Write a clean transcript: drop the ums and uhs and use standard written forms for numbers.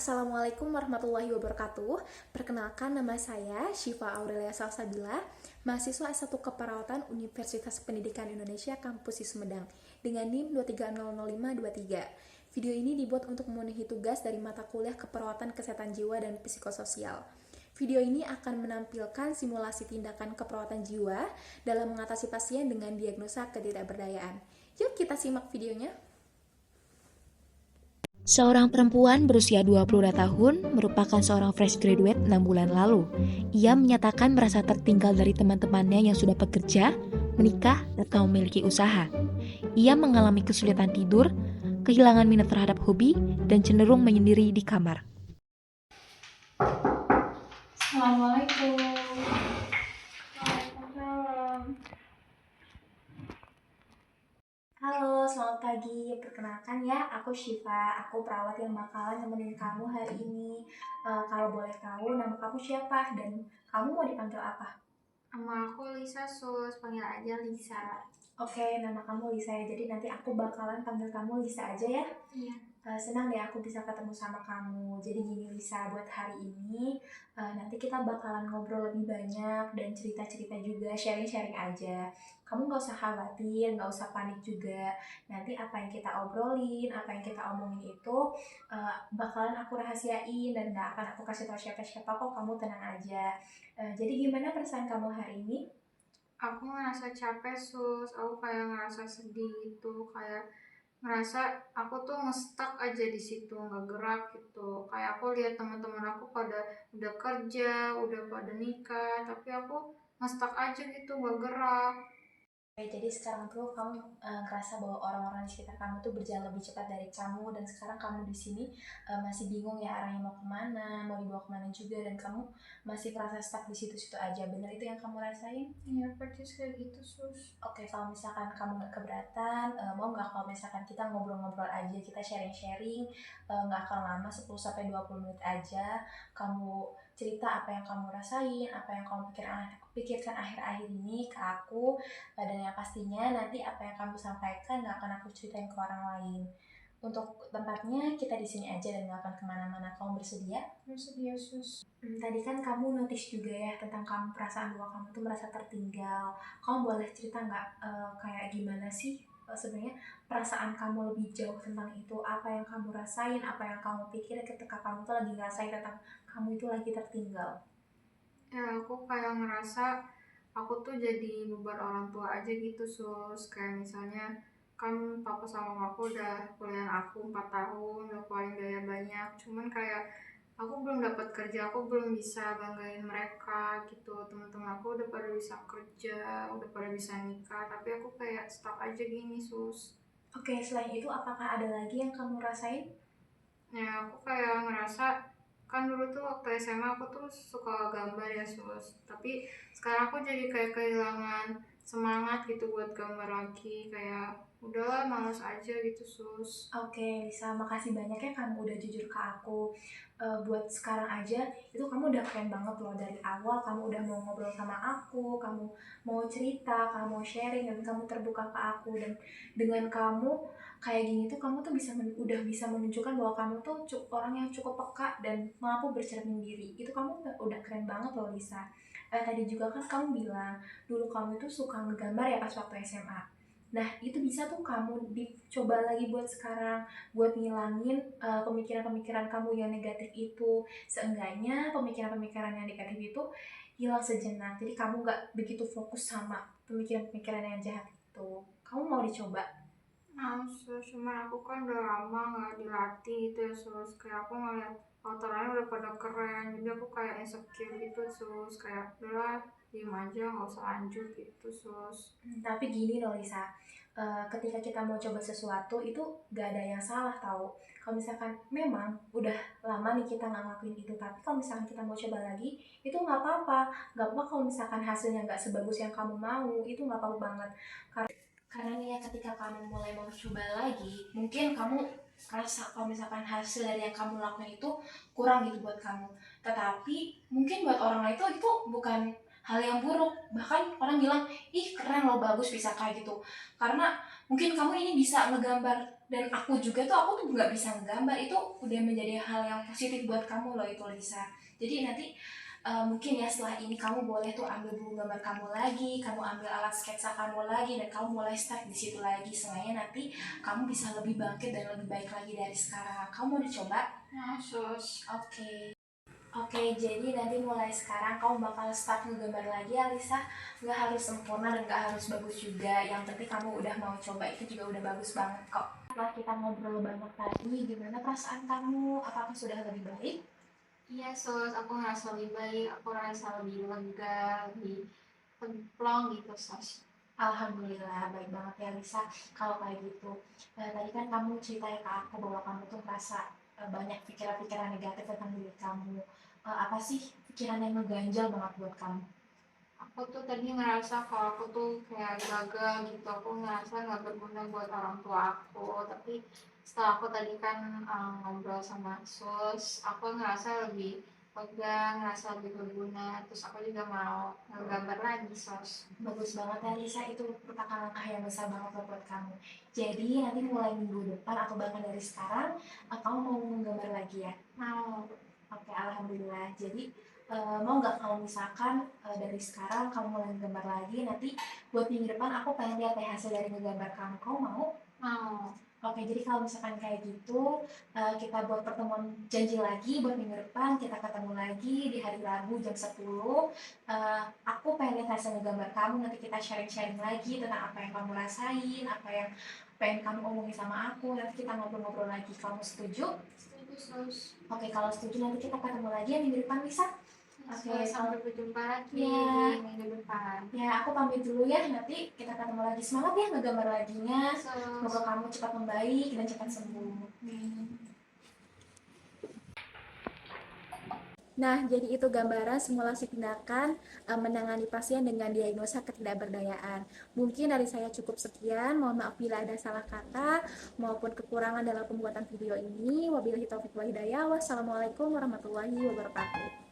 Assalamualaikum warahmatullahi wabarakatuh. Perkenalkan, nama saya Syifa Aurelia Salsabila, mahasiswa S1 Keperawatan Universitas Pendidikan Indonesia Kampus Sumedang dengan NIM 2300523. Video ini dibuat untuk memenuhi tugas dari mata kuliah Keperawatan Kesehatan Jiwa dan Psikososial. Video ini akan menampilkan simulasi tindakan keperawatan jiwa dalam mengatasi pasien dengan diagnosa ketidakberdayaan. Yuk kita simak videonya. Seorang perempuan berusia 22 tahun merupakan seorang fresh graduate 6 bulan lalu. Ia menyatakan merasa tertinggal dari teman-temannya yang sudah bekerja, menikah, atau memiliki usaha. Ia mengalami kesulitan tidur, kehilangan minat terhadap hobi, dan cenderung menyendiri di kamar. Assalamualaikum. Halo, selamat pagi. Perkenalkan ya, aku Syifa. Aku perawat yang bakalan nemenin kamu hari ini. Kalau boleh tahu, nama kamu siapa dan kamu mau dipanggil apa? Nama aku Lisa Sus, panggil aja Lisa. Oke, nama kamu Lisa ya. Jadi nanti aku bakalan panggil kamu Lisa aja ya. Iya. Senang deh aku bisa ketemu sama kamu. Jadi gini Lisa, buat hari ini nanti kita bakalan ngobrol lebih banyak dan cerita-cerita juga, sharing-sharing aja. Kamu gak usah khawatir, gak usah panik juga. Nanti apa yang kita obrolin, apa yang kita omongin itu bakalan aku rahasiain dan gak akan aku kasih tau siapa-siapa kok, kamu tenang aja. Jadi gimana perasaan kamu hari ini? Aku ngerasa capek Sus, aku kayak ngerasa sedih gitu, kayak ngerasa aku tuh ngestak aja di situ, nggak gerak gitu. Kayak aku lihat teman-teman aku pada udah kerja, udah pada nikah, tapi aku ngestak aja gitu, nggak gerak. Oke, jadi sekarang tuh kamu ngerasa bahwa orang-orang di sekitar kamu tuh berjalan lebih cepat dari kamu dan sekarang kamu di sini masih bingung ya arahnya mau kemana, mau dibawa kemana juga dan kamu masih merasa stuck di situ-situ aja. Benar itu yang kamu rasain? Iya, persis kayak gitu Sus. Oke, kalau misalkan kamu nggak keberatan, mau nggak kalau misalkan kita ngobrol-ngobrol aja, kita sharing-sharing, nggak akan lama 10-20 menit aja. Kamu cerita apa yang kamu rasain, apa yang kamu pikirkan akhir-akhir ini ke aku, dan yang pastinya nanti apa yang kamu sampaikan nggak akan aku ceritain ke orang lain. Untuk tempatnya kita di sini aja dan nggak akan kemana-mana. Kamu bersedia? Bersedia Sus. Tadi kan kamu notice juga ya tentang kamu perasaan bahwa kamu tuh merasa tertinggal. Kamu boleh cerita nggak kayak gimana sih sebenarnya perasaan kamu lebih jauh tentang itu? Apa yang kamu rasain? Apa yang kamu pikir ketika kamu tuh lagi ngerasain tentang kamu itu lagi tertinggal? Ya aku kayak ngerasa aku tuh jadi beban orang tua aja gitu Sus. Kayak misalnya kan papa sama mamaku udah kuliah aku 4 tahun, udah keluarin biaya banyak, cuman kayak aku belum dapat kerja, aku belum bisa banggain mereka gitu. Teman-teman aku udah pada bisa kerja, udah pada bisa nikah, tapi aku kayak stuck aja gini Sus. Oke, selain itu apakah ada lagi yang kamu rasain? Ya aku kayak ngerasa kan dulu tuh waktu SMA aku tuh suka gambar ya Sus, tapi sekarang aku jadi kayak kehilangan semangat gitu buat gambar lagi, kayak udahlah males aja gitu Sus. Oke, Lisa, makasih banyak ya kamu udah jujur ke aku. Buat sekarang aja, itu kamu udah keren banget loh. Dari awal kamu udah mau ngobrol sama aku, kamu mau cerita, kamu mau sharing, dan kamu terbuka ke aku. Dan dengan kamu kayak gini tuh, kamu tuh udah bisa menunjukkan bahwa kamu tuh orang yang cukup peka dan mampu bercermin diri. Itu kamu udah keren banget loh, Lisa. Tadi juga kan kamu bilang, dulu kamu tuh suka ngegambar ya pas waktu SMA. Nah, itu bisa tuh kamu dicoba lagi buat sekarang, buat ngilangin pemikiran-pemikiran kamu yang negatif itu. Seenggaknya pemikiran-pemikiran yang negatif itu hilang sejenak. Jadi kamu gak begitu fokus sama pemikiran-pemikiran yang jahat itu. Kamu mau dicoba? Nah Sus, cuman aku kan udah lama gak dilatih gitu ya Sus, kayak aku ngeliat auto lain udah pada keren, jadi aku kayak insecure gitu Sus, kayak udahlah diem aja gak usah lanjut gitu Sus. Tapi gini loh Lisa, ketika kita mau coba sesuatu itu gak ada yang salah tahu. Kalau misalkan memang udah lama nih kita nggak ngelakuin itu, tapi kalau misalkan kita mau coba lagi, itu nggak apa-apa. Nggak apa kalau misalkan hasilnya nggak sebagus yang kamu mau, itu nggak apa-apa banget. Karena nih ya ketika kamu mulai mau coba lagi, mungkin kamu rasa kalau misalkan hasil dari yang kamu lakukan itu kurang gitu buat kamu. Tetapi mungkin buat orang lain itu bukan hal yang buruk. Bahkan orang bilang, ih keren loh, bagus bisa kayak gitu. Karena mungkin kamu ini bisa ngegambar Dan aku juga tuh, aku tuh nggak bisa nggambar, itu udah menjadi hal yang positif buat kamu loh itu Lisa. Jadi nanti mungkin ya setelah ini kamu boleh tuh ambil buku gambar kamu lagi, kamu ambil alat sketsa kamu lagi, dan kamu mulai start di situ lagi. Seenggaknya nanti kamu bisa lebih bangkit dan lebih baik lagi dari sekarang. Kamu mau dicoba? Nah, sus. Oke. Oke, jadi nanti mulai sekarang kamu bakal start ngegambar lagi ya Lisa. Nggak harus sempurna dan nggak harus bagus juga. Yang penting kamu udah mau coba, itu juga udah bagus banget kok. Setelah kita ngobrol banyak tadi, gimana perasaan kamu? Apakah sudah lebih baik? Iya, sus. Aku ngerasa lebih baik. Aku ngerasa lebih lega, lebih plong gitu, sus. Alhamdulillah, baik banget ya Lisa. Kalau kayak gitu, tadi kan kamu ceritain ke aku bahwa kamu tuh merasa banyak pikiran-pikiran negatif tentang diri kamu. Apa sih pikiran yang ngeganjal banget buat kamu? Aku tuh tadi ngerasa kalau aku tuh kayak gagal gitu. Aku ngerasa nggak berguna buat orang tua aku. Tapi setelah aku tadi kan ngobrol sama sus, aku ngerasa lebih lega, ngerasa lebih berguna. Terus aku juga mau ngegambar lagi, sus. Bagus banget ya Lisa, itu merupakan langkah yang besar banget loh buat kamu. Jadi nanti mulai minggu depan atau bahkan dari sekarang, kamu mau menggambar lagi ya? Mau. Oke, alhamdulillah. Jadi mau nggak kalau misalkan dari sekarang kamu mulai menggambar lagi, nanti buat minggu depan aku pengen lihat ya hasil dari menggambar kamu. Kamu mau? Mau. Oke, jadi kalau misalkan kayak gitu, kita buat pertemuan janji lagi buat minggu depan, kita ketemu lagi di hari Rabu jam 10. Aku pengen lihat hasil gambar kamu, nanti kita sharing-sharing lagi tentang apa yang kamu rasain, apa yang pengen kamu omongin sama aku, nanti kita ngobrol-ngobrol lagi. Kamu setuju? Setuju, sus. Oke, kalau setuju nanti kita ketemu lagi ya minggu depan, bisa? Oke, Sampai berjumpa lagi ya, di minggu depan. ya aku pamit dulu ya, nanti kita ketemu lagi. Semangat ya ngegambar laginya. Semoga Sus. kamu cepat membaik dan cepat sembuh. Nah, jadi itu gambaran simulasi tindakan menangani pasien dengan diagnosa ketidakberdayaan. Mungkin dari saya cukup sekian, mohon maaf bila ada salah kata maupun kekurangan dalam pembuatan video ini. Wabillahi taufiq wal hidayah. Wassalamualaikum warahmatullahi wabarakatuh.